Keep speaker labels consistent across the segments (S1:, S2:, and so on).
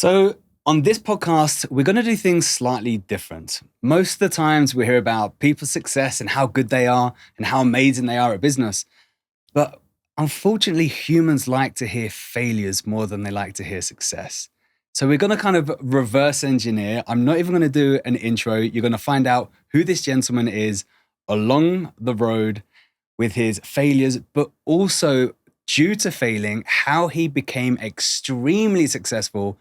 S1: So, on this podcast, we're going to do things slightly different. Most of the times we hear about people's success and how good they are and how amazing they are at business. But unfortunately, humans like to hear failures more than they like to hear success. So, we're going to kind of reverse engineer. I'm not even going to do an intro. You're going to find out who this gentleman is along the road with his failures, but also due to failing, how he became extremely successful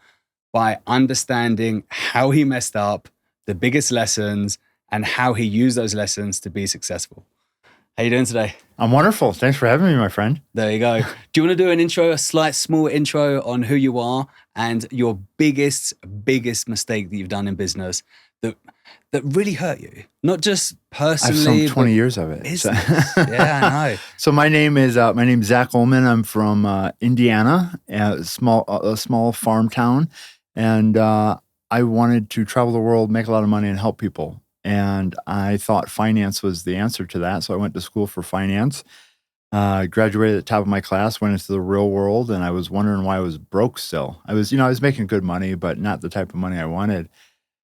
S1: by understanding how he messed up, the biggest lessons, and how he used those lessons to be successful. How you doing today?
S2: I'm wonderful. Thanks for having me, my friend.
S1: There you go. Do you want to do an intro, a slight small intro on who you are and your biggest mistake that you've done in business that really hurt you? Not just personally.
S2: I've some 20 years of it.
S1: Business. Yeah, I know.
S2: So my name's Zach Oehlman. I'm from Indiana, a small farm town. And I wanted to travel the world, make a lot of money, and help people. And I thought finance was the answer to that. So I went to school for finance, graduated at the top of my class, went into the real world, and I was wondering why I was broke still. I was making good money, but not the type of money I wanted.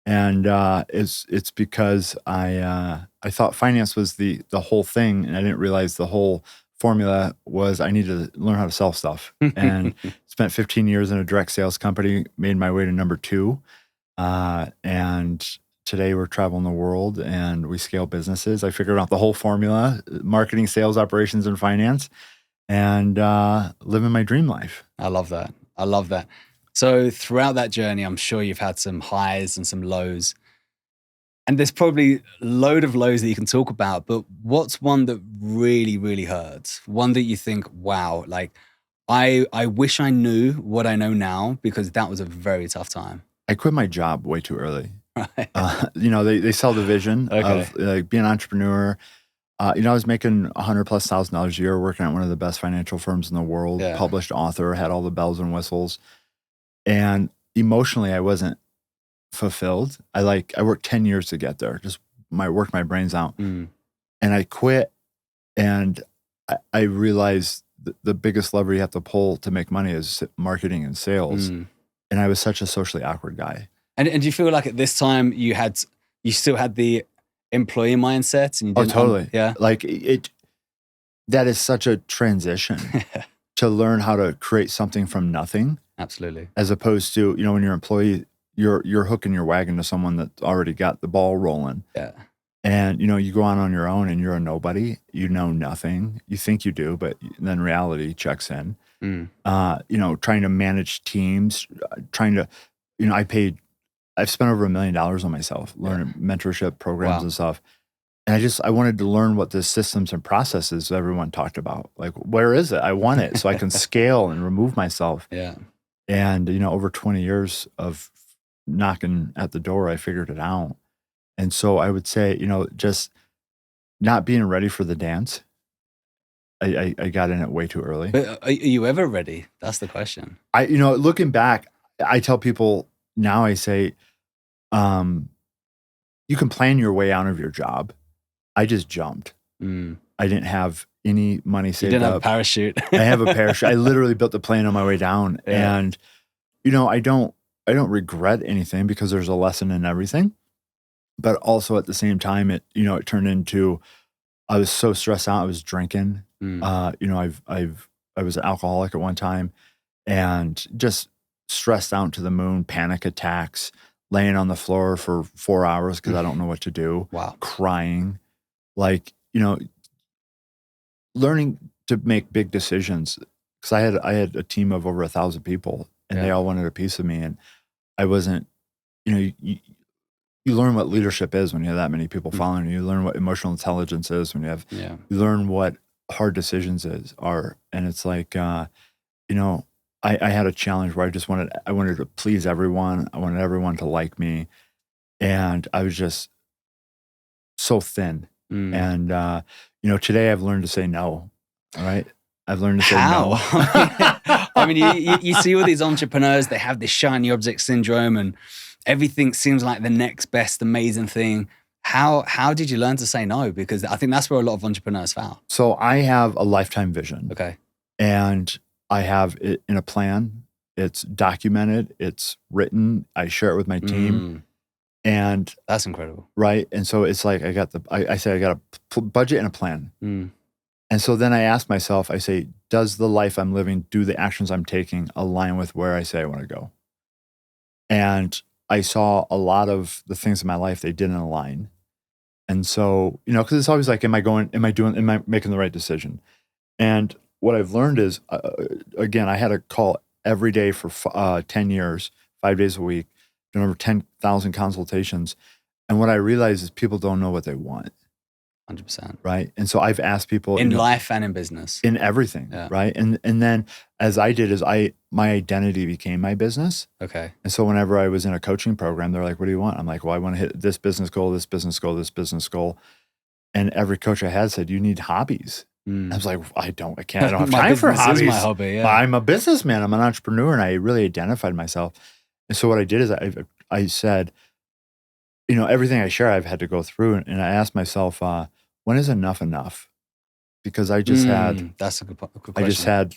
S2: And it's because I thought finance was the whole thing, and I didn't realize the whole formula was I needed to learn how to sell stuff. And spent 15 years in a direct sales company, made my way to number 2. And today we're traveling the world and we scale businesses. I figured out the whole formula, marketing, sales, operations, and finance, and living my dream life.
S1: I love that. So throughout that journey, I'm sure you've had some highs and some lows. And there's probably a load of lows that you can talk about, but what's one that really, really hurts? One that you think, wow, like I wish I knew what I know now because that was a very tough time.
S2: I quit my job way too early.
S1: Right.
S2: They sell the vision
S1: Okay.
S2: of being an entrepreneur. I was making $100,000+ a year, working at one of the best financial firms in the world,
S1: Yeah.
S2: published author, had all the bells and whistles. And emotionally, I wasn't fulfilled. I worked 10 years to get there, just worked my brains out.
S1: Mm.
S2: And I quit, and I realized the biggest lever you have to pull to make money is marketing and sales.
S1: Mm.
S2: And I was such a socially awkward guy.
S1: And do you feel like at this time you still had the employee mindset and you didn't?
S2: Totally.
S1: Yeah.
S2: That is such a transition to learn how to create something from nothing.
S1: Absolutely.
S2: As opposed to, when you're an employee, you're hooking your wagon to someone that's already got the ball rolling.
S1: Yeah.
S2: And, you go on your own and you're a nobody. You know nothing. You think you do, but then reality checks in.
S1: Mm.
S2: Trying to manage teams, I've spent over $1 million on myself, learning mentorship programs and stuff. And I wanted to learn what the systems and processes everyone talked about. Like, where is it? I want it so I can scale and remove myself.
S1: Yeah.
S2: And, over 20 years of knocking at the door, I figured it out. And so I would say, just not being ready for the dance. I got in it way too early.
S1: But are you ever ready? That's the question.
S2: Looking back, I tell people now, I say, you can plan your way out of your job. I just jumped.
S1: Mm.
S2: I didn't have any money saved up.
S1: You didn't have a parachute.
S2: I have a parachute. I literally built the plane on my way down.
S1: Yeah.
S2: And, I don't regret anything because there's a lesson in everything. But also at the same time, it turned into, I was so stressed out. I was drinking.
S1: Mm.
S2: I was an alcoholic at one time and just stressed out to the moon, panic attacks, laying on the floor for 4 hours because I don't know what to do.
S1: Wow.
S2: Crying. Learning to make big decisions, because I had a team of over 1,000 people and they all wanted a piece of me, and I wasn't, you learn what leadership is when you have that many people following you. You learn what emotional intelligence is when you learn what hard decisions are. And it's like, I had a challenge where I wanted to please everyone. I wanted everyone to like me. And I was just so thin.
S1: Mm.
S2: And, today I've learned to say no. All right. I've learned to say
S1: How?
S2: no.
S1: I mean, you see all these entrepreneurs, they have this shiny object syndrome and everything seems like the next best amazing thing. How did you learn to say no? Because I think that's where a lot of entrepreneurs fail.
S2: So I have a lifetime vision.
S1: Okay.
S2: And I have it in a plan. it's documented, it's written. I share it with my team, and
S1: that's incredible,
S2: right? And so it's like I say I got a budget and a plan. And so then I ask myself, I say, does the life I'm living, do the actions I'm taking align with where I say I want to go? And I saw a lot of the things in my life, they didn't align. And so, because it's always like, am I making the right decision? And what I've learned is, again, I had a call every day for 10 years, 5 days a week, doing over 10,000 consultations. And what I realized is people don't know what they want.
S1: 100%.
S2: Right. And so I've asked people
S1: in life and in business,
S2: in everything. Yeah. Right. And then as I did is my identity became my business.
S1: Okay. And
S2: so whenever I was in a coaching program, they're like, what do you want? I'm like, well, I want to hit this business goal, this business goal, this business goal. And every coach I had said, you need hobbies. I was like, I don't have time for hobbies.
S1: Is my hobby, yeah.
S2: I'm a businessman. I'm an entrepreneur. And I really identified myself. And so what I did is I said, everything I share, I've had to go through. And I asked myself, when is enough? Because I just
S1: that's a good question.
S2: I just had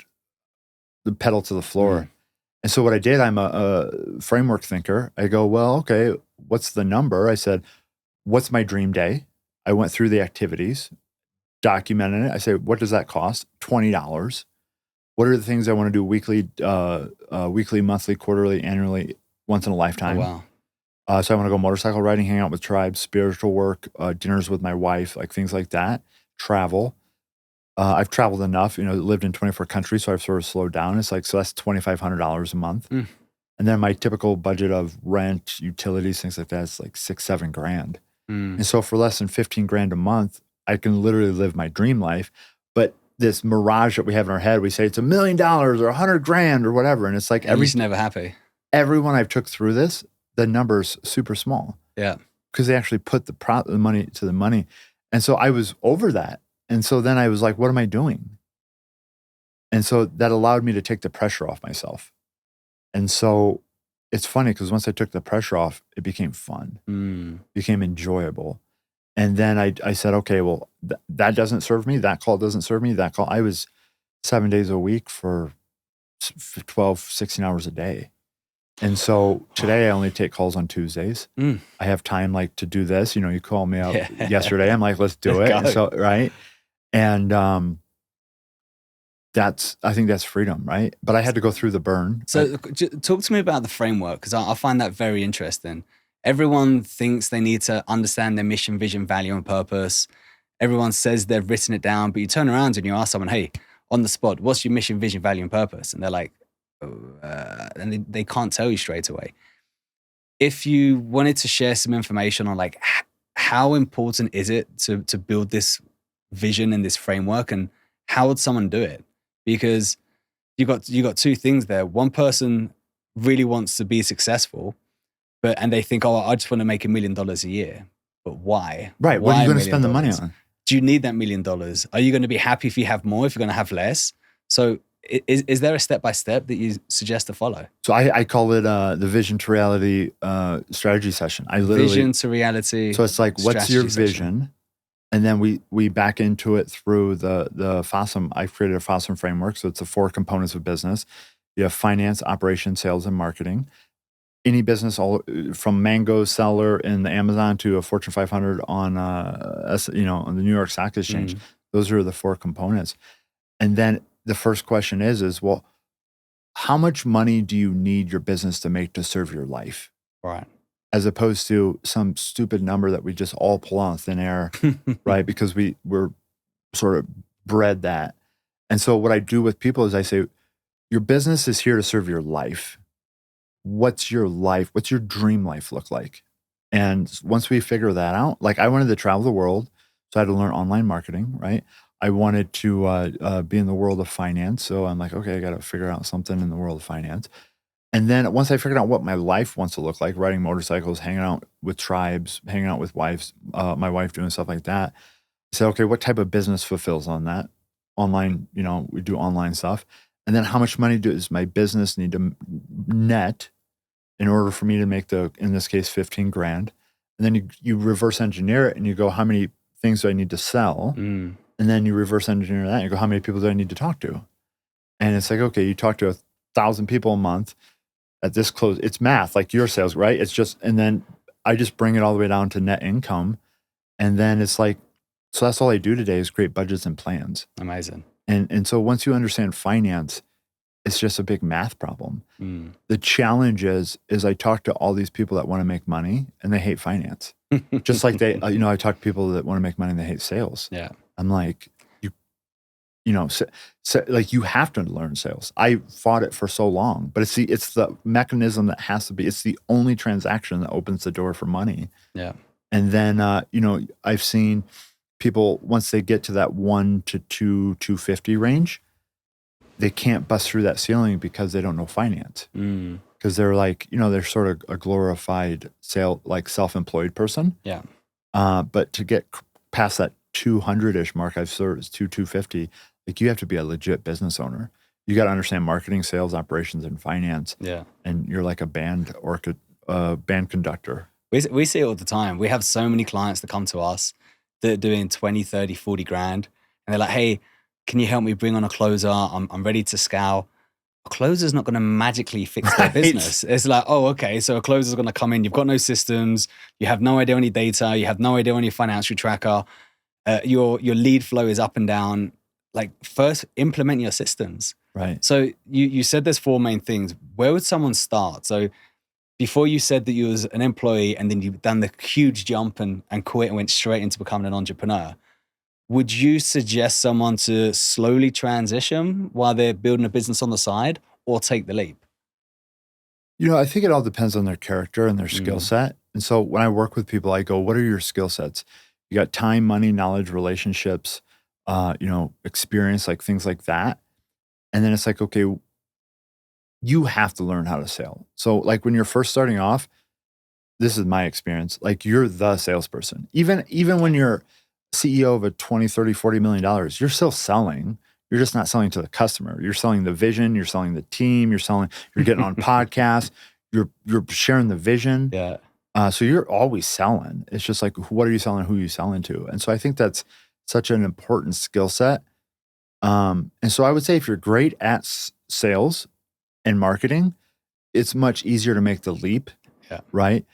S2: the pedal to the floor. And so what I did, I'm a framework thinker. I go, well, okay, what's the number? I said, what's my dream day? I went through the activities, documented it. I say, what does that cost? $20. What are the things I want to do weekly, monthly, quarterly, annually, once in a lifetime?
S1: Oh, wow.
S2: So I want to go motorcycle riding, hang out with tribes, spiritual work, dinners with my wife, like things like that, travel. I've traveled enough, lived in 24 countries, so I've sort of slowed down. It's like, so that's $2,500 a month. And then my typical budget of rent, utilities, things like that, is like $6,000-7,000. And so for less than $15,000 a month, I can literally live my dream life. But this mirage that we have in our head, we say it's $1 million or $100,000 or whatever. And it's like
S1: everyone's never happy.
S2: Everyone I've took through this, the number's super small.
S1: Yeah.
S2: Because they actually put the money to the money. And so I was over that. And so then I was like, what am I doing? And so that allowed me to take the pressure off myself. And so it's funny because once I took the pressure off, it became fun, became enjoyable. And then I said, okay, well, that doesn't serve me. That call doesn't serve me. That call. I was 7 days a week for 12, 16 hours a day. And so today I only take calls on Tuesdays. I have time to do this. You called me out yesterday. I'm like, let's do it. And so, right. And I think that's freedom, right? But I had to go through the burn.
S1: So talk to me about the framework, because I find that very interesting. Everyone thinks they need to understand their mission, vision, value, and purpose. Everyone says they've written it down, but you turn around and you ask someone, hey, on the spot, what's your mission, vision, value, and purpose? And they're like, and they can't tell you straight away. If you wanted to share some information on how important is it to build this vision and this framework, and how would someone do it? Because you got two things there. One person really wants to be successful, and they think, oh, I just want to make $1 million a year. But why?
S2: Right. What are you going to spend the money on?
S1: Do you need that $1 million? Are you going to be happy if you have more, if you're going to have less? So is there a step-by-step that you suggest to follow?
S2: So I call it the vision to reality strategy session.
S1: Vision to reality.
S2: So it's like, what's your vision? And then we back into it through the FOSSM. I've created a FOSSM framework. So it's the 4 components of business. You have finance, operations, sales, and marketing. Any business, all from Mango seller in the Amazon to a Fortune 500 on on the New York Stock Exchange. Those are the 4 components. And then the first question is, well, how much money do you need your business to make to serve your life?
S1: Right.
S2: As opposed to some stupid number that we just all pull out of thin air, right? Because we're sort of bred that. And so what I do with people is I say, your business is here to serve your life. What's your life? What's your dream life look like? And once we figure that out, I wanted to travel the world, so I had to learn online marketing, right? I wanted to be in the world of finance. So I'm like, okay, I got to figure out something in the world of finance. And then once I figured out what my life wants to look like, riding motorcycles, hanging out with tribes, hanging out with wives, my wife doing stuff like that, I said, okay, what type of business fulfills on that? Online, we do online stuff. And then how much money does my business need to net in order for me to make in this case, $15,000? And then you reverse engineer it and you go, how many things do I need to sell? And then you reverse engineer that and you go, how many people do I need to talk to? And it's like, okay, you talk to 1,000 people a month at this close. It's math, like your sales, right? It's just, and then I just bring it all the way down to net income. And then it's like, so that's all I do today is create budgets and plans.
S1: Amazing.
S2: And so once you understand finance, it's just a big math problem.
S1: Mm.
S2: The challenge is I talk to all these people that want to make money and they hate finance. Just like they, I talk to people that want to make money and they hate sales.
S1: Yeah.
S2: I'm like, like you have to learn sales. I fought it for so long, but it's the mechanism that has to be. It's the only transaction that opens the door for money.
S1: Yeah.
S2: And then I've seen people once they get to that 1 to 250 range, they can't bust through that ceiling because they don't know finance. Because they're like, they're sort of a glorified self-employed person.
S1: Yeah.
S2: But to get past that 200-ish mark, I've sort of 250. Like you have to be a legit business owner. You got to understand marketing, sales, operations, and finance.
S1: Yeah. And
S2: you're like a band conductor.
S1: We see it all the time. We have so many clients that come to us that are doing 20, 30, 40 grand. And they're like, hey, can you help me bring on a closer? I'm ready to scale. A closer's not going to magically fix their business. It's like, oh, okay. So a closer's going to come in. You've got no systems. You have no idea on your data. You have no idea on your financial tracker. Your lead flow is up and down. Like first implement your systems.
S2: Right.
S1: So you said there's 4 main things. Where would someone start? So before you said that you was an employee and then you've done the huge jump and quit and went straight into becoming an entrepreneur, would you suggest someone to slowly transition while they're building a business on the side or take the leap?
S2: I think it all depends on their character and their skill set. And so when I work with people, I go, what are your skill sets? You got time, money, knowledge, relationships, experience, like things like that. And then it's like, okay, you have to learn how to sell. So like when you're first starting off, this is my experience, like you're the salesperson. Even when you're CEO of a 20, 30, $40 million, you're still selling. You're just not selling to the customer. You're selling the vision, you're selling the team, you're getting on podcasts, you're sharing the vision.
S1: Yeah.
S2: So you're always selling. It's just like, what are you selling? Who are you selling to? And so I think that's such an important skill set. And so I would say if you're great at sales and marketing, it's much easier to make the leap.
S1: Yeah.
S2: Right.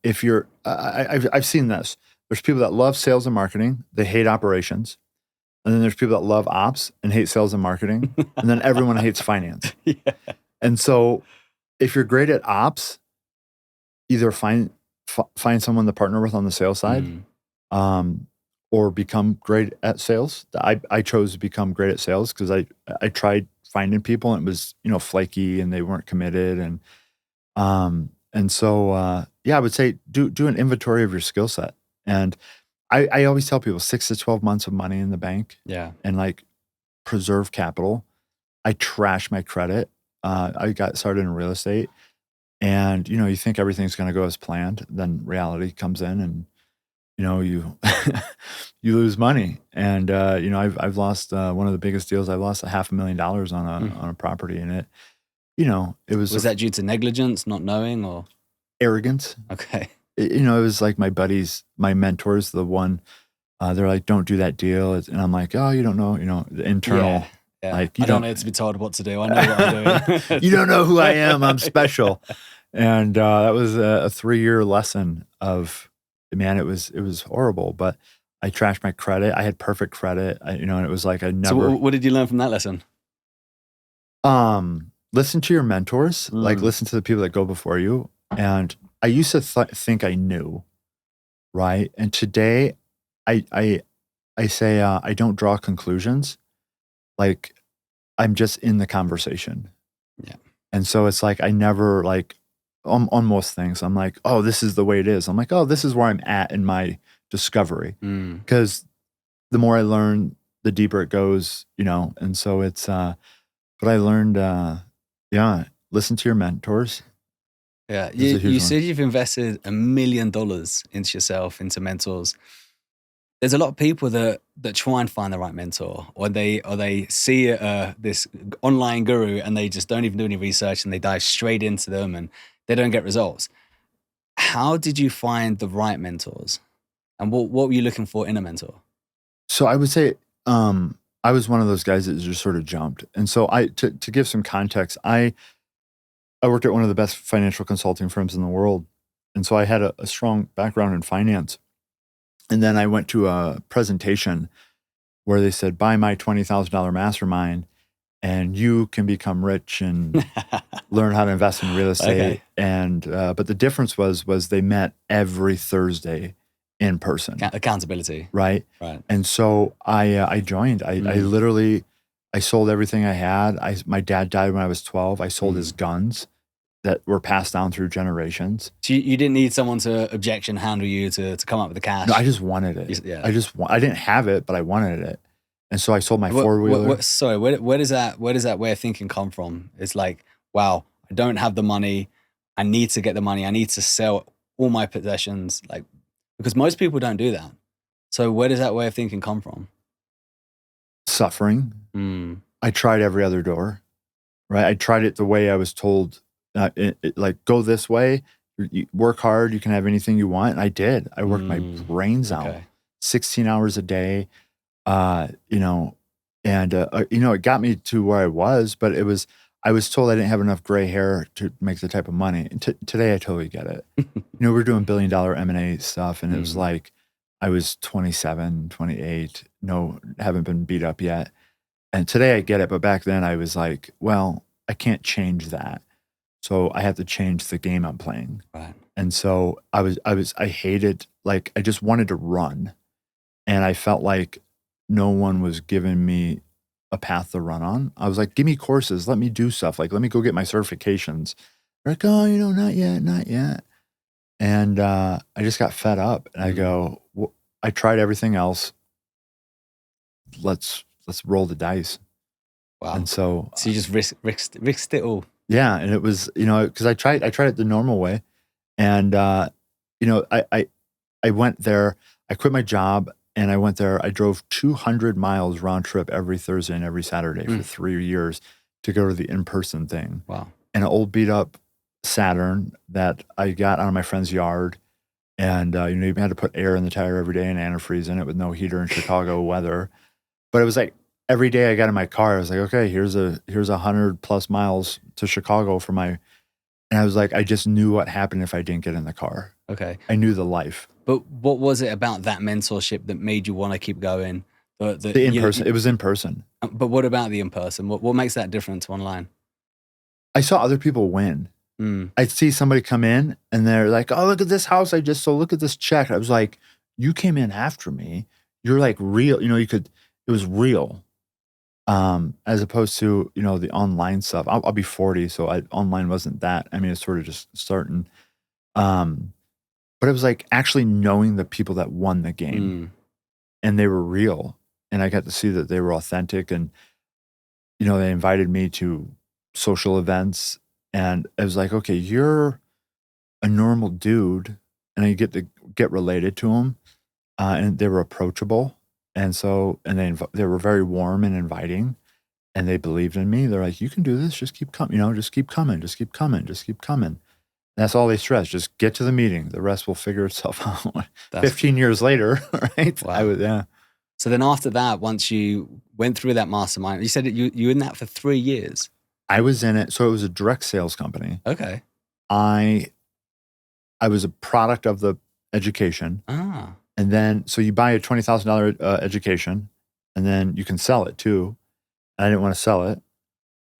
S2: If you're, I've seen this. There's people that love sales and marketing. They hate operations. And then there's people that love ops and hate sales and marketing. And then everyone hates finance.
S1: Yeah.
S2: And so if you're great at ops, either find someone to partner with on the sales side, or become great at sales. I chose to become great at sales because I tried finding people and it was, flaky and they weren't committed. And so I would say do an inventory of your skill set. And I always tell people 6 to 12 months of money in the bank.
S1: Yeah.
S2: And like preserve capital. I trash my credit. I got started in real estate. And, you think everything's going to go as planned. Then reality comes in and, you you lose money. And, I've lost one of the biggest deals. I've lost $500,000 on a property. And it, it was.
S1: Was that due to negligence, not knowing, or?
S2: Arrogance.
S1: Okay.
S2: It was like my buddies, my mentors, the one, they're like, don't do that deal. And I'm like, oh, you don't know, the internal.
S1: Yeah.
S2: Like,
S1: I don't need to be told what to do. I know what I'm doing.
S2: You don't know who I am. I'm special. And that was a 3-year lesson of, man, it was horrible, but I trashed my credit. I had perfect credit, and it was like I never.
S1: So what did you learn from that lesson?
S2: Listen to your mentors, like listen to the people that go before you. And I used to think I knew, right? And today I say I don't draw conclusions. Like I'm just in the conversation.
S1: Yeah.
S2: And so it's like I never like on most things, I'm like, oh, this is the way it is. I'm like, oh, this is where I'm at in my discovery. Because the more I learn, the deeper it goes, and so it's, but I learned, listen to your mentors.
S1: Yeah. You said you've invested $1 million into yourself, into mentors. There's a lot of people that try and find the right mentor, or they see this online guru and they just don't even do any research and they dive straight into them and they don't get results. How did you find the right mentors? And what were you looking for in a mentor?
S2: So I would say, I was one of those guys that just sort of jumped. And so to give some context, I worked at one of the best financial consulting firms in the world. And so I had a strong background in finance. And then I went to a presentation where they said, buy my $20,000 mastermind and you can become rich and learn how to invest in real estate.
S1: Okay.
S2: And but the difference was they met every Thursday in person.
S1: Accountability.
S2: Right. And so I joined. I literally sold everything I had. My dad died when I was 12. I sold his guns that were passed down through generations.
S1: So you didn't need someone to objection handle you to come up with the cash.
S2: No, I just wanted it. I didn't have it, but I wanted it. And so I sold my four-wheeler.
S1: Sorry, where does that way of thinking come from? It's like, wow, I don't have the money. I need to get the money. I need to sell all my possessions. Like, because most people don't do that. So where does that way of thinking come from?
S2: Suffering. I tried every other door, right? I tried it the way I was told, like, go this way, you work hard, you can have anything you want. And I did. I worked my brains out, 16 hours a day, you know, and, you know, it got me to where I was, but I was told I didn't have enough gray hair to make the type of money. And today I totally get it. You know, we're doing $1 billion M&A stuff, and it was like, I was 27, 28, haven't been beat up yet. And today I get it, but back then I was like, well, I can't change that. So I have to change the game I'm playing.
S1: Right.
S2: And so I hated, like, I just wanted to run. And I felt like no one was giving me a path to run on. I was like, give me courses, let me do stuff. Like, let me go get my certifications. They're like, oh, you know, not yet. And I just got fed up. And I go, well, I tried everything else. Let's roll the dice.
S1: Wow.
S2: And so
S1: you just risked it all.
S2: Yeah. And it was, you know, because I tried it the normal way. And, you know, I went there, I quit my job and I went there. I drove 200 miles round trip every Thursday and every Saturday for 3 years to go to the in-person thing.
S1: Wow.
S2: And an old beat up Saturn that I got out of my friend's yard. And, you know, you had to put air in the tire every day and antifreeze in it with no heater in Chicago weather. But it was like, every day I got in my car, I was like, okay, here's 100 plus miles to Chicago for my, and I was like, I just knew what happened if I didn't get in the car.
S1: Okay.
S2: I knew the life.
S1: But what was it about that mentorship that made you want to keep going?
S2: The in-person, it was in person.
S1: But what about the in-person? What makes that different to online?
S2: I saw other people win. I'd see somebody come in and they're like, oh, look at this house I just sold. Look at this check. I was like, you came in after me. You're like real, you know, it was real. As opposed to, you know, the online stuff. I'll be 40, so online wasn't that. I mean, it's sort of just starting. But it was like actually knowing the people that won the game, and they were real, and I got to see that they were authentic, and you know, they invited me to social events, and it was like, okay, you're a normal dude, and I get to get related to them, and they were approachable. And so, and they were very warm and inviting, and they believed in me. They're like, you can do this. Just keep coming, you know, just keep coming. That's all they stress. Just get to the meeting. The rest will figure itself out. 15 years later, right?
S1: Wow. So then after that, once you went through that mastermind, you said that you were in that for 3 years.
S2: I was in it. So it was a direct sales company.
S1: Okay.
S2: I was a product of the education. And then, so you buy a $20,000 education, and then you can sell it too. I didn't want to sell it.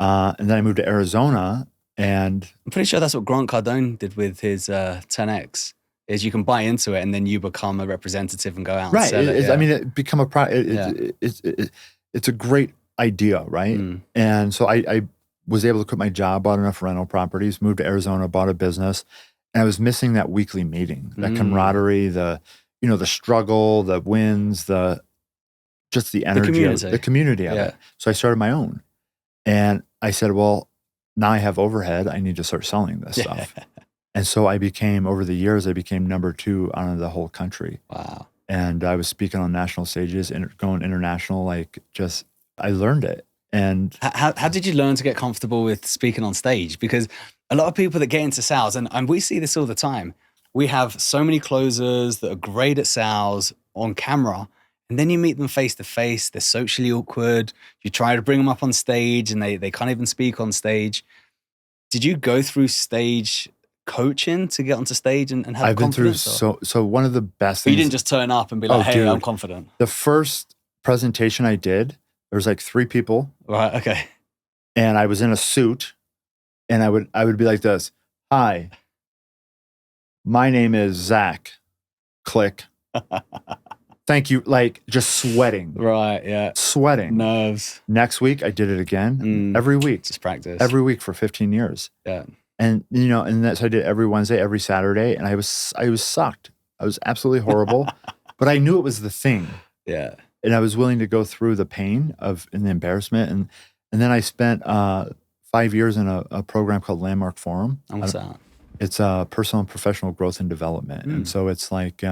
S2: And then I moved to Arizona, and
S1: I'm pretty sure that's what Grant Cardone did with his 10X, is you can buy into it and then you become a representative and go out and sell it.
S2: I mean, it become a product. It's a great idea, right? And so I was able to quit my job, bought enough rental properties, moved to Arizona, bought a business, and I was missing that weekly meeting, that camaraderie, you know, the struggle, the wins, just the energy, the community of it. So I started my own, and I said, well, now I have overhead. I need to start selling this stuff. And so over the years, I became number 2 out of the whole country.
S1: Wow.
S2: And I was speaking on national stages and going international, I learned it. And
S1: how did you learn to get comfortable with speaking on stage? Because a lot of people that get into sales, and we see this all the time, we have so many closers that are great at sales on camera, And then you meet them face to face. They're socially awkward. You try to bring them up on stage and they can't even speak on stage. Did you go through stage coaching to get onto stage and have
S2: I've been through
S1: confidence?
S2: so one of the best
S1: But you
S2: things.
S1: didn't just turn up and be like, hey,
S2: dude,
S1: I'm confident.
S2: The first presentation I did, there was like 3 people.
S1: Right, okay.
S2: And I was in a suit and I would be like this. Hi, my name is Zach. Click. Thank you. Like just sweating.
S1: Right, yeah.
S2: Sweating.
S1: Nerves.
S2: Next week, I did it again. Every week.
S1: Just practice.
S2: Every week for 15 years.
S1: Yeah.
S2: And, and that's, I did every Wednesday, every Saturday. And I was sucked. I was absolutely horrible. But I knew it was the thing.
S1: Yeah.
S2: And I was willing to go through the pain and the embarrassment. And then I spent 5 years in a program called Landmark Forum.
S1: And what's that?
S2: It's personal and professional growth and development. And so it's like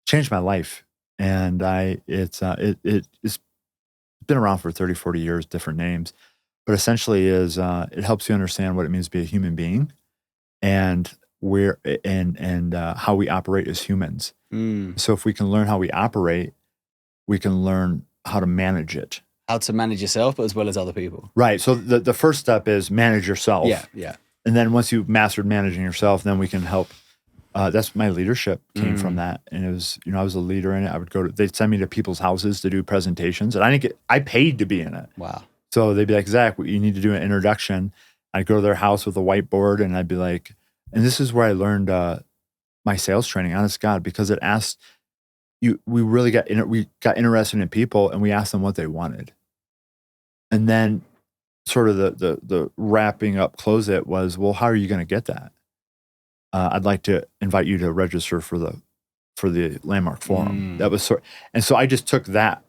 S2: changed my life. And it's been around for 30, 40 years, different names. But essentially it helps you understand what it means to be a human being and how we operate as humans. So if we can learn how we operate, we can learn how to manage it.
S1: How to manage yourself, but as well as other people.
S2: Right. So the first step is manage yourself.
S1: Yeah, yeah.
S2: And then once you've mastered managing yourself, then we can help. That's my leadership came from that. And it was, I was a leader in it. They'd send me to people's houses to do presentations. And I paid to be in it.
S1: Wow.
S2: So they'd be like, Zach, you need to do an introduction. I'd go to their house with a whiteboard and I'd be like, and this is where I learned my sales training, honest God, because it asked we really got interested in people and we asked them what they wanted. And then sort of the wrapping up, close it was, well, how are you going to get that? I'd like to invite you to register for the Landmark Forum. That was and so I just took that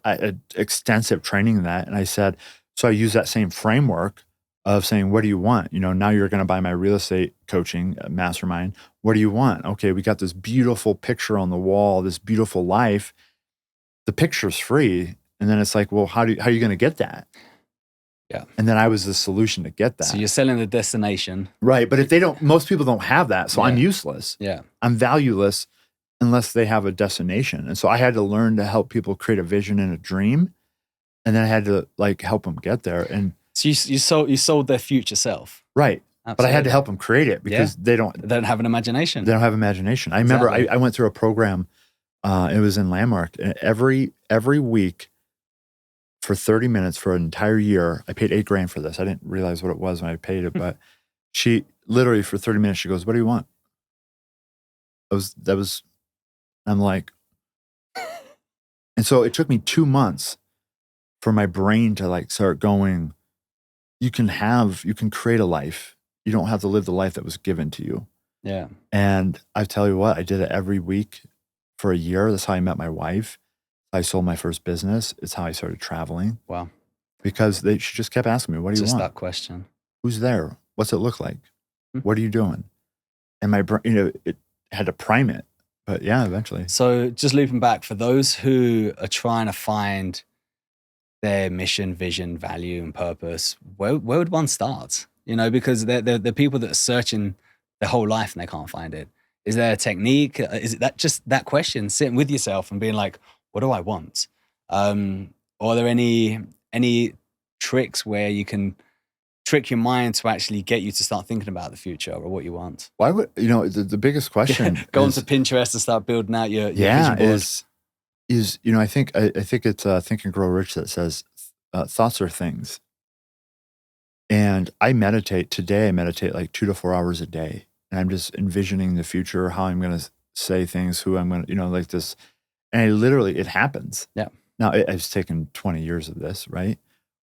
S2: extensive training in that, and I said, so I use that same framework of saying, what do you want? Now you're going to buy my real estate coaching mastermind. What do you want? Okay, we got this beautiful picture on the wall, this beautiful life. The picture's free, and then it's like, well, how are you going to get that?
S1: Yeah.
S2: And then I was the solution to get that.
S1: So you're selling the destination.
S2: Right. But if most people don't have that. So I'm useless.
S1: Yeah.
S2: I'm valueless unless they have a destination. And so I had to learn to help people create a vision and a dream. And then I had to help them get there. And
S1: so you sold their future self.
S2: Right.
S1: Absolutely.
S2: But I had to help them create it because they don't
S1: have an imagination.
S2: They don't have imagination. I remember I went through a program. It was in Landmark. And every week, for 30 minutes for an entire year, I paid $8,000 for this. I didn't realize what it was when I paid it, but she literally for 30 minutes, she goes, what do you want? I'm like, and so it took me 2 months for my brain to start going, you can create a life. You don't have to live the life that was given to you.
S1: Yeah. And
S2: I tell you what, I did it every week for a year. That's how I met my wife. I sold my first business. It's how I started traveling.
S1: Wow.
S2: Because she just kept asking me, what do you want?
S1: Just that question.
S2: Who's there? What's it look like? What are you doing? And my brain, it had to prime it. But yeah, eventually.
S1: So just looping back, for those who are trying to find their mission, vision, value, and purpose, where would one start? Because they're people that are searching their whole life and they can't find it. Is there a technique? Is it that question, sitting with yourself and being like, what do I want? Or are there any tricks where you can trick your mind to actually get you to start thinking about the future or what you want?
S2: Why would the biggest question?
S1: Go onto Pinterest and start building out your vision board.
S2: is I think it's Think and Grow Rich that says thoughts are things. And I meditate today. I meditate like 2 to 4 hours a day, and I'm just envisioning the future, how I'm going to say things, who I'm going to like this. And it happens. Yeah. Now, it's taken 20 years of this, right?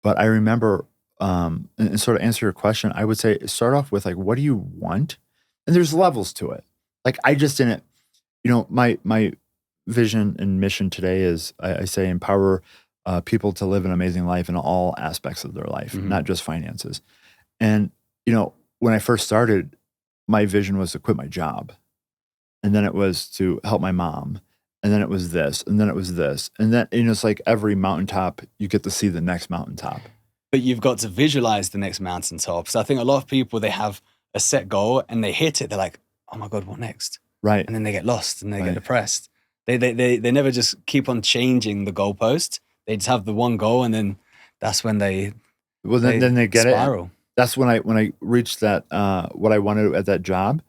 S2: But I remember, and sort of answer your question, I would say start off with what do you want? And there's levels to it. I just didn't, my vision and mission today is, I say, empower people to live an amazing life in all aspects of their life, not just finances. And, when I first started, my vision was to quit my job. And then it was to help my mom. And then it was this, and then it was this. And then, it's like every mountaintop, you get to see the next mountaintop.
S1: But you've got to visualize the next mountaintop. So I think a lot of people, they have a set goal and they hit it. They're like, oh my God, what next?
S2: Right.
S1: And then they get lost and they get depressed. They never just keep on changing the goalpost. They just have the one goal, and then that's when they
S2: then they get it.
S1: spiral.
S2: That's when I reached that what I wanted at that job.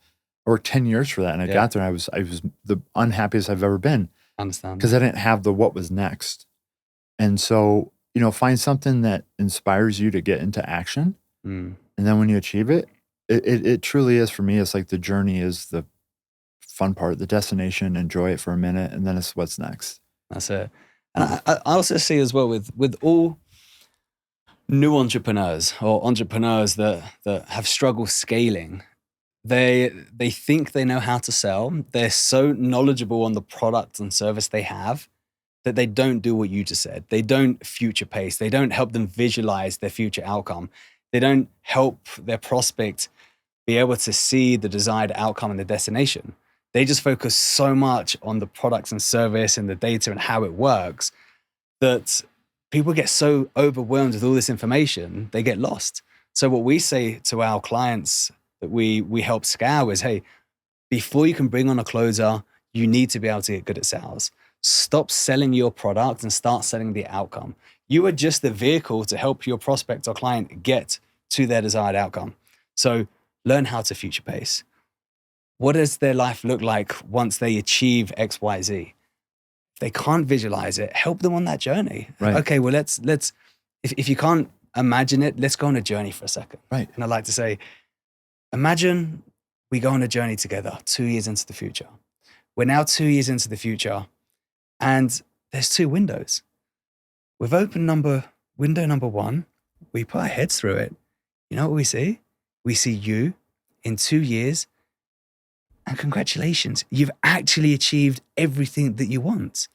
S2: I worked 10 years for that, and I got there, and I was the unhappiest I've ever been.
S1: I understand.
S2: Because I didn't have the what was next. And so, find something that inspires you to get into action.
S1: Mm.
S2: And then when you achieve it, it truly is, for me, it's like the journey is the fun part, the destination, enjoy it for a minute, and then it's what's next.
S1: That's it. And I also see as well with all new entrepreneurs or entrepreneurs that have struggled scaling, they think they know how to sell. They're so knowledgeable on the product and service they have that they don't do what you just said. They don't future pace. They don't help them visualize their future outcome. They don't help their prospect be able to see the desired outcome and the destination. They just focus so much on the products and service and the data and how it works that people get so overwhelmed with all this information, they get lost. So what we say to our clients that we help scale is, hey, before you can bring on a closer, you need to be able to get good at sales. Stop selling your product and start selling the outcome. You are just the vehicle to help your prospect or client get to their desired outcome. So learn how to future pace. What does their life look like once they achieve X, Y, Z? If they can't visualize it, help them on that journey.
S2: Right.
S1: Okay, well, let's if you can't imagine it, let's go on a journey for a second.
S2: Right.
S1: And I like to say, imagine we go on a journey together 2 years into the future. We're now 2 years into the future, and there's 2 windows. We've opened window number 1. We put our heads through it. You know what we see? We see you in 2 years. And congratulations, you've actually achieved everything that you want.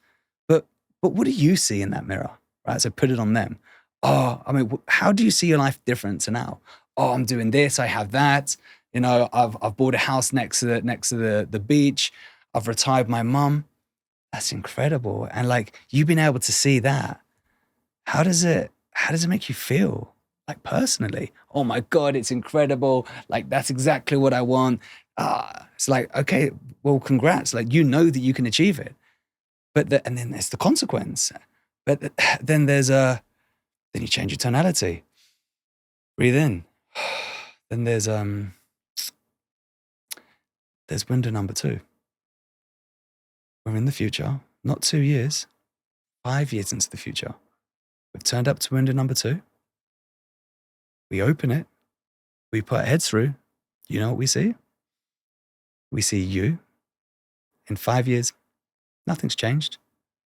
S1: But what do you see in that mirror, right? So put it on them. Oh, I mean, how do you see your life different to now? Oh, I'm doing this, I have that. I've bought a house next to the beach. I've retired my mum. That's incredible. And like, you've been able to see that. How does it make you feel? Like personally? Oh my God, it's incredible. Like, that's exactly what I want. It's like, okay, well, congrats. Like, you know that you can achieve it. And then there's the consequence. But then then you change your tonality. Breathe in. Then there's window number 2. We're in the future, not 2 years, 5 years into the future. We've turned up to window number 2. We open it. We put our heads through. You know what we see? We see you. In 5 years, nothing's changed.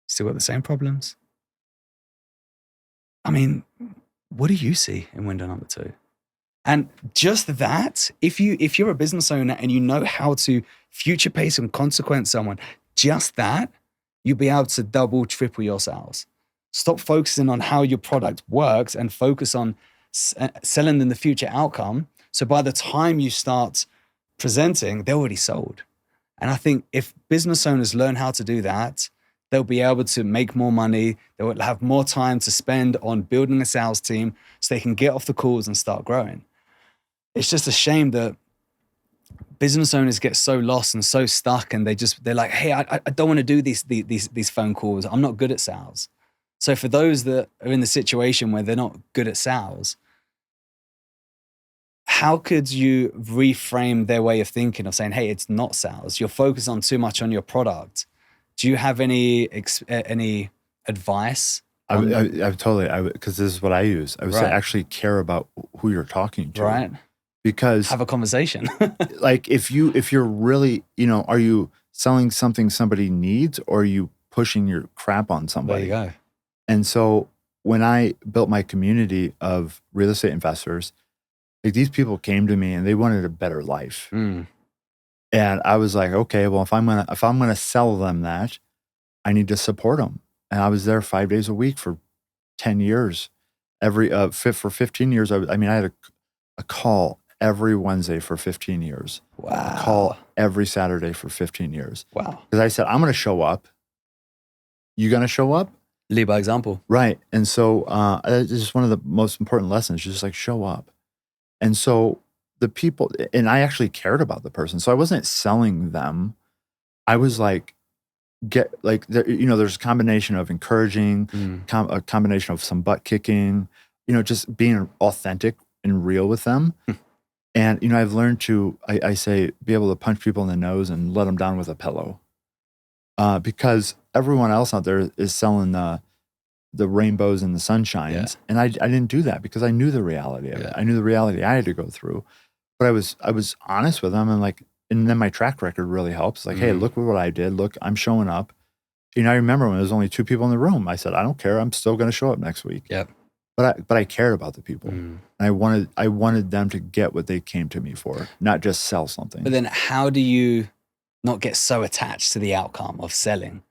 S1: Still got the same problems. I mean, what do you see in window number 2? And just that, if you're a business owner and you know how to future pace and consequence someone, just that, you'll be able to double, triple your sales. Stop focusing on how your product works and focus on selling them the future outcome. So by the time you start presenting, they're already sold. And I think if business owners learn how to do that, they'll be able to make more money. They will have more time to spend on building a sales team so they can get off the calls and start growing. It's just a shame that business owners get so lost and so stuck, and they're like, hey, I don't want to do these phone calls. I'm not good at sales. So for those that are in the situation where they're not good at sales, how could you reframe their way of thinking of saying, hey, it's not sales. You're focused on too much on your product. Do you have any advice?
S2: I totally, because this is what I use. I would say actually care about who you're talking to.
S1: Right.
S2: Because
S1: have a conversation.
S2: Like if you're really, are you selling something somebody needs, or are you pushing your crap on somebody?
S1: There you go.
S2: And so when I built my community of real estate investors, like these people came to me and they wanted a better life.
S1: Mm.
S2: And I was like, okay, well, if I'm gonna sell them that, I need to support them. And I was there 5 days a week for 10 years. For 15 years, I had a call every Wednesday for 15 years.
S1: Wow.
S2: A call every Saturday for 15 years.
S1: Wow.
S2: Because I said, I'm going to show up. You going to show up?
S1: Lead by example.
S2: Right. And so it's just one of the most important lessons, just like show up. And so the people, and I actually cared about the person. So I wasn't selling them. I was like get like there's a combination of encouraging, a combination of some butt kicking, just being authentic and real with them. And I've learned to I say be able to punch people in the nose and let them down with a pillow, because everyone else out there is selling the rainbows and the sunshines, and I didn't do that because I knew the reality of it. I knew the reality I had to go through, but I was honest with them, and then my track record really helps. Like, hey, look what I did. Look, I'm showing up. I remember when there was only 2 people in the room. I said, I don't care. I'm still going to show up next week.
S1: Yep.
S2: But I cared about the people. And I wanted them to get what they came to me for, not just sell something.
S1: But then how do you not get so attached to the outcome of selling?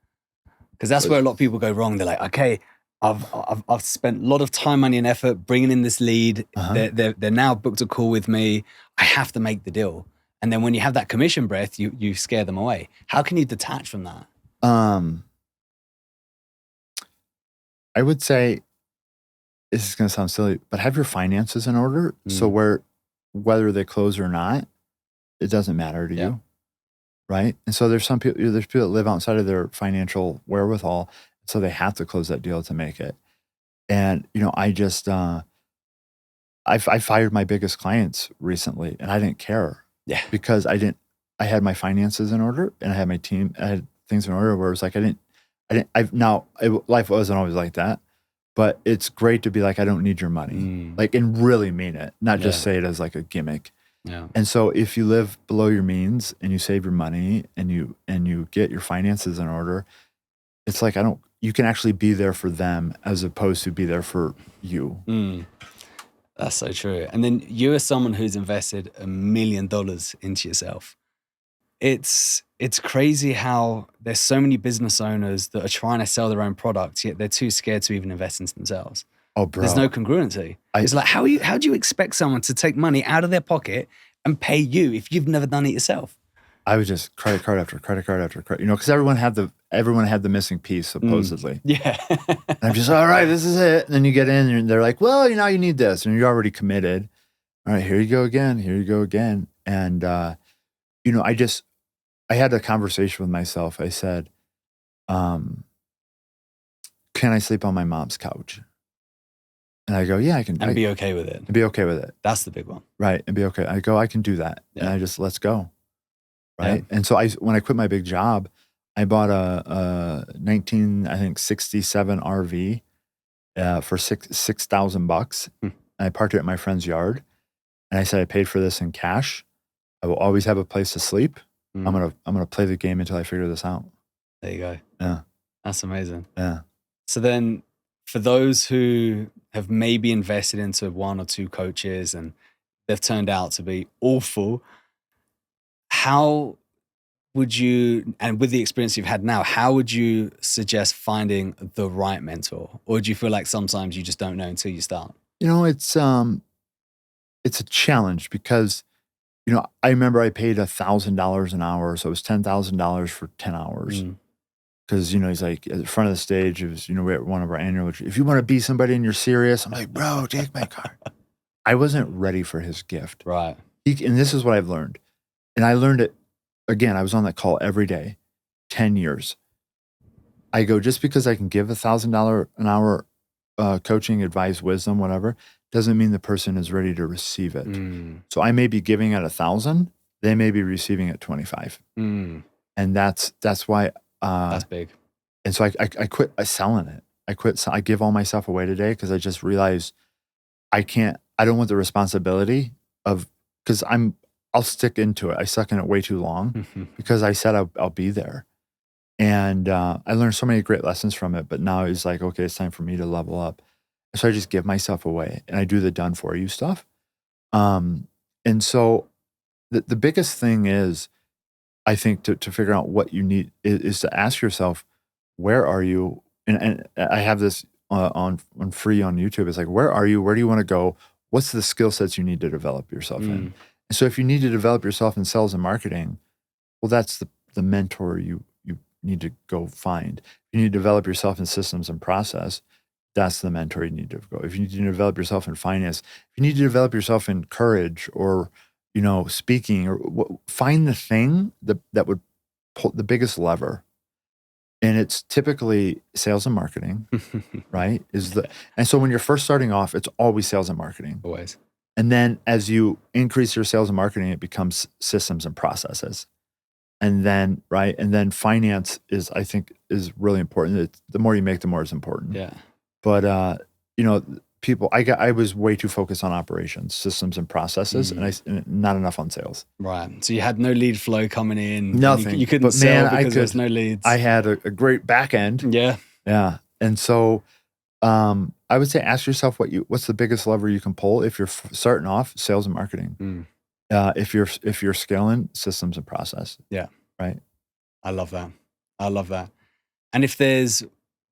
S1: Because that's where a lot of people go wrong. They're like, okay, I've spent a lot of time, money, and effort bringing in this lead. They're now booked a call with me. I have to make the deal. And then when you have that commission breath, you scare them away. How can you detach from that?
S2: I would say, this is going to sound silly, but have your finances in order. So whether they close or not, it doesn't matter to you. Right. And so there's people that live outside of their financial wherewithal. So they have to close that deal to make it. And, I just, I fired my biggest clients recently, and I didn't care.
S1: Yeah.
S2: Because I had my finances in order, and I had my team, I had things in order where it was like, life wasn't always like that, but it's great to be like, I don't need your money, like, and really mean it, not just say it as like a gimmick.
S1: Yeah.
S2: And so if you live below your means and you save your money and you get your finances in order, it's like, you can actually be there for them as opposed to be there for you.
S1: That's so true. And then you are someone who's invested $1 million into yourself. It's crazy how there's so many business owners that are trying to sell their own products, yet they're too scared to even invest into themselves.
S2: Oh, bro.
S1: There's no congruency. It's like, how do you expect someone to take money out of their pocket and pay you if you've never done it yourself?
S2: I was just credit card after credit card after credit, because everyone had the missing piece supposedly.
S1: Yeah.
S2: And I'm just, all right, this is it. And then you get in and they're like, well, you need this, and you're already committed. All right, here you go again. And I had a conversation with myself. I said, can I sleep on my mom's couch? And I go, yeah, I can.
S1: And be okay with it.
S2: And be okay with it.
S1: That's the big one.
S2: Right. And be okay. I go, I can do that.
S1: Yeah.
S2: And let's go. Right. Yeah. And so when I quit my big job, I bought a 1967 RV for $6,000. And I parked it at my friend's yard. And I said, I paid for this in cash. I will always have a place to sleep. I'm gonna play the game until I figure this out.
S1: There you go.
S2: Yeah.
S1: That's amazing.
S2: Yeah.
S1: So then for those who have maybe invested into 1 or 2 coaches and they've turned out to be awful, how would you, and with the experience you've had now, how would you suggest finding the right mentor? Or do you feel like sometimes you just don't know until you start?
S2: It's a challenge because, I remember I paid $1,000 an hour. So it was $10,000 for 10 hours. Because, he's like at the front of the stage, it was, we're at one of our annual, if you want to be somebody and you're serious, I'm like, bro, take my card. I wasn't ready for his gift.
S1: Right.
S2: And this is what I've learned. And I learned it, again, I was on that call every day, 10 years. I go, just because I can give $1,000 an hour coaching, advice, wisdom, whatever, doesn't mean the person is ready to receive it. So I may be giving at 1,000, they may be receiving at 25. And that's why.
S1: That's big.
S2: And so I quit selling it. I give all my stuff away today because I just realized I don't want the responsibility of, because I'll stick into it. I stuck in it way too long because I said I'll be there. And I learned so many great lessons from it, but now it's like, okay, it's time for me to level up. So I just give myself away and I do the done for you stuff. And so the biggest thing is, I think to figure out what you need is to ask yourself, where are you? And I have this on free on YouTube. It's like, where are you? Where do you want to go? What's the skill sets you need to develop yourself in? And so if you need to develop yourself in sales and marketing, well, that's the mentor you need to go find. If you need to develop yourself in systems and process, that's the mentor you need to go. If you need to develop yourself in finance, if you need to develop yourself in courage or speaking, or find the thing that would pull the biggest lever. And it's typically sales and marketing, right? And so when you're first starting off, it's always sales and marketing.
S1: Always.
S2: And then as you increase your sales and marketing, it becomes systems and processes. And then, right? And then finance I think is really important. The more you make, the more it's important.
S1: Yeah.
S2: But, I was way too focused on operations, systems and processes, and not enough on sales.
S1: Right. So you had no lead flow coming in.
S2: Nothing.
S1: You couldn't sell because there's no leads.
S2: I had a great back end.
S1: Yeah.
S2: Yeah. And so I would say ask yourself what's the biggest lever you can pull if you're starting off, sales and marketing. If you're scaling, systems and process.
S1: Yeah.
S2: Right.
S1: I love that. And if there's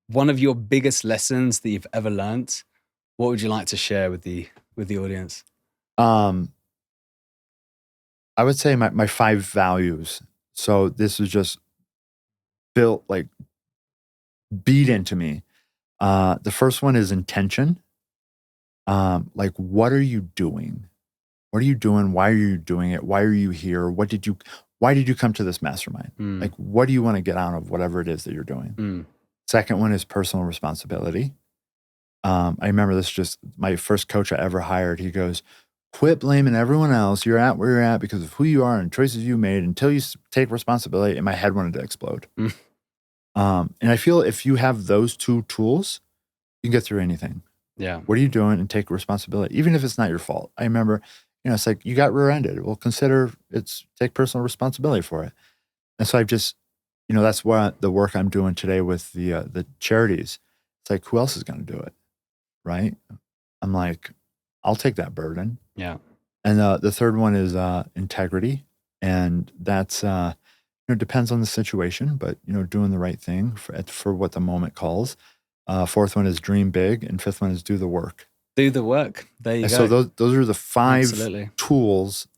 S1: one of your biggest lessons that you've ever learned, what would you like to share with the audience?
S2: I would say my 5 values. So this is just built, like, beat into me. The first one is intention. Like, what are you doing? What are you doing? Why are you doing it? Why are you here? Why did you come to this mastermind? Like, what do you want to get out of whatever it is that you're doing? Second one is personal responsibility. I remember this, just my first coach I ever hired. He goes, quit blaming everyone else. You're at where you're at because of who you are and choices you made until you take responsibility. And my head wanted to explode. And I feel if you have those 2 tools, you can get through anything.
S1: Yeah.
S2: What are you doing? And take responsibility, even if it's not your fault. I remember, it's like, you got rear-ended. Well, take personal responsibility for it. And so I've just, that's what the work I'm doing today with the charities. It's like, who else is going to do it? Right? I'm like, I'll take that burden.
S1: Yeah.
S2: And the third one is integrity. And that's, depends on the situation, but, doing the right thing for what the moment calls. Fourth one is dream big. And fifth one is do the work.
S1: Do the work. There you go.
S2: So those are the 5
S1: Absolutely.
S2: tools.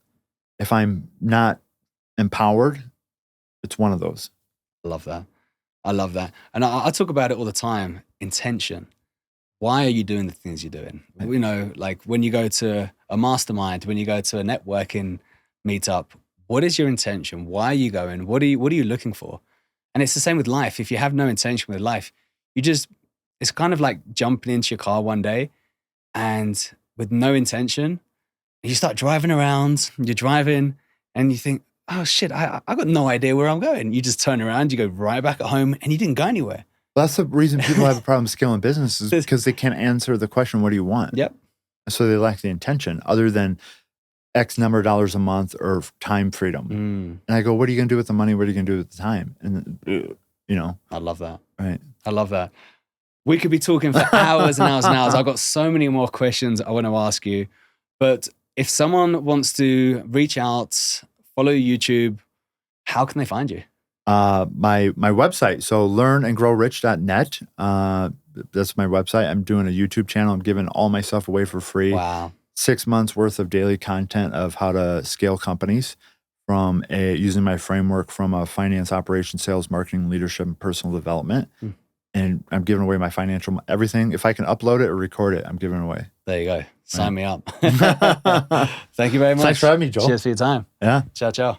S2: If I'm not empowered, it's one of those.
S1: I love that. And I talk about it all the time. Intention. Why are you doing the things you're doing? Like when you go to a mastermind, when you go to a networking meetup, what is your intention? Why are you going? What are you looking for? And it's the same with life. If you have no intention with life, it's kind of like jumping into your car one day and with no intention, you start driving around, you're driving and you think, oh shit, I got no idea where I'm going. You just turn around, you go right back at home and you didn't go anywhere.
S2: That's the reason people have a problem scaling businesses, because they can't answer the question, what do you want?
S1: Yep.
S2: So they lack the intention other than X number of dollars a month or time freedom. And I go, what are you going to do with the money? What are you going to do with the time? And,
S1: I love that.
S2: Right.
S1: I love that. We could be talking for hours and hours and hours. I've got so many more questions I want to ask you. But if someone wants to reach out, follow YouTube, how can they find you?
S2: My website. So learnandgrowrich.net. That's my website. I'm doing a YouTube channel. I'm giving all my stuff away for free.
S1: Wow.
S2: 6 months worth of daily content of how to scale companies from using my framework from a finance, operations, sales, marketing, leadership, and personal development. And I'm giving away my financial, everything. If I can upload it or record it, I'm giving it away.
S1: There you go. Sign me up. Thank you very much.
S2: Thanks for having me, Joel.
S1: Cheers for your time.
S2: Yeah.
S1: Ciao, ciao.